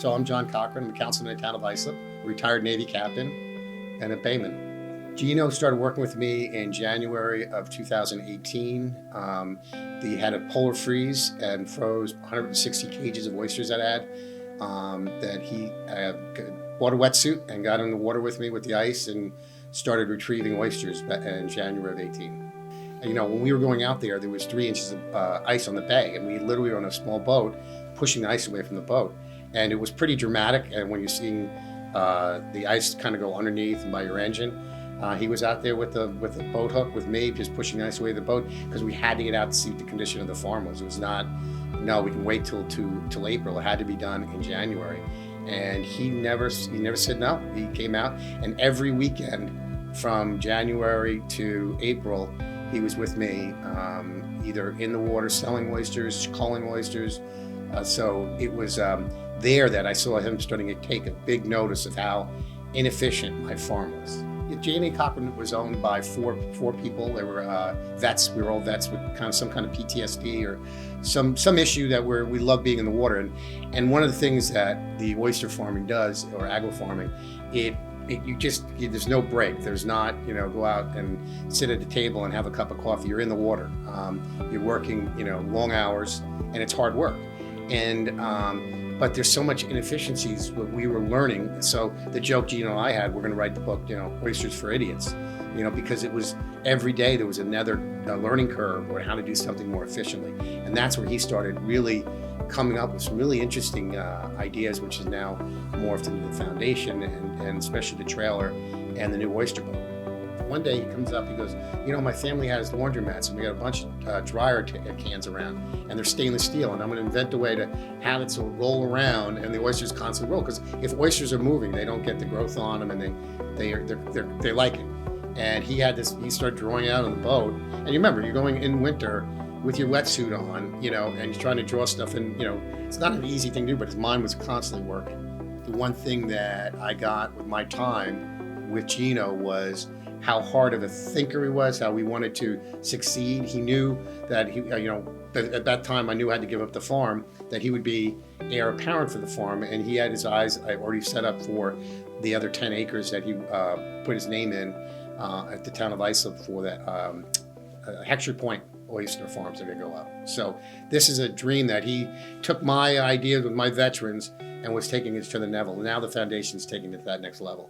So I'm John Cochrane. I'm a councilman in the town of Islip, retired Navy captain, and a bayman. Gino started working with me in January of 2018. He had a polar freeze and froze 160 cages of oysters that I had. That he bought a wetsuit and got in the water with me with the ice and started retrieving oysters in January of 18. And, when we were going out there was 3 inches of ice on the bay, and we literally were on a small boat pushing the ice away from the boat. And it was pretty dramatic. And when you're seeing the ice kind of go underneath and by your engine, he was out there with the boat hook with me, just pushing the ice away the boat, because we had to get out to see what the condition of the farm was. It was not, no, we can wait till April. It had to be done in January. And he never said no. He came out, and every weekend from January to April, he was with me, either in the water selling oysters, culling oysters. So it was there that I saw him starting to take a big notice of how inefficient my farm was. J&A Cochrane was owned by four people. They were vets. We were all vets with some kind of PTSD or some issue that we love being in the water. And one of the things that the oyster farming does, or agri farming, there's no break. There's not, go out and sit at the table and have a cup of coffee. You're in the water. You're working, long hours, and it's hard work. But there's so much inefficiencies what we were learning. So the joke Gino and I had, we're going to write the book, Oysters for Idiots, because it was every day there was another learning curve on how to do something more efficiently. And that's where he started really coming up with some really interesting ideas, which is now morphed into the foundation and especially the trailer and the new oyster boat. One day he comes up, he goes, my family has laundromats and we got a bunch of dryer cans around, and they're stainless steel, and I'm going to invent a way to have it so it roll around and the oysters constantly roll, because if oysters are moving, they don't get the growth on them, and they like it. And he started drawing out on the boat, and you remember, you're going in winter with your wetsuit on, and you're trying to draw stuff, and it's not an easy thing to do, but his mind was constantly working. The one thing that I got with my time with Gino was how hard of a thinker he was, how we wanted to succeed. He knew that at that time I knew I had to give up the farm, that he would be heir apparent for the farm, and he had his eyes already set up for the other 10 acres that he put his name in at the town of Islip for that Hector Point Oyster Farms that are going to go up. So this is a dream that he took my ideas with my veterans and was taking it to the level. Now the foundation's taking it to that next level.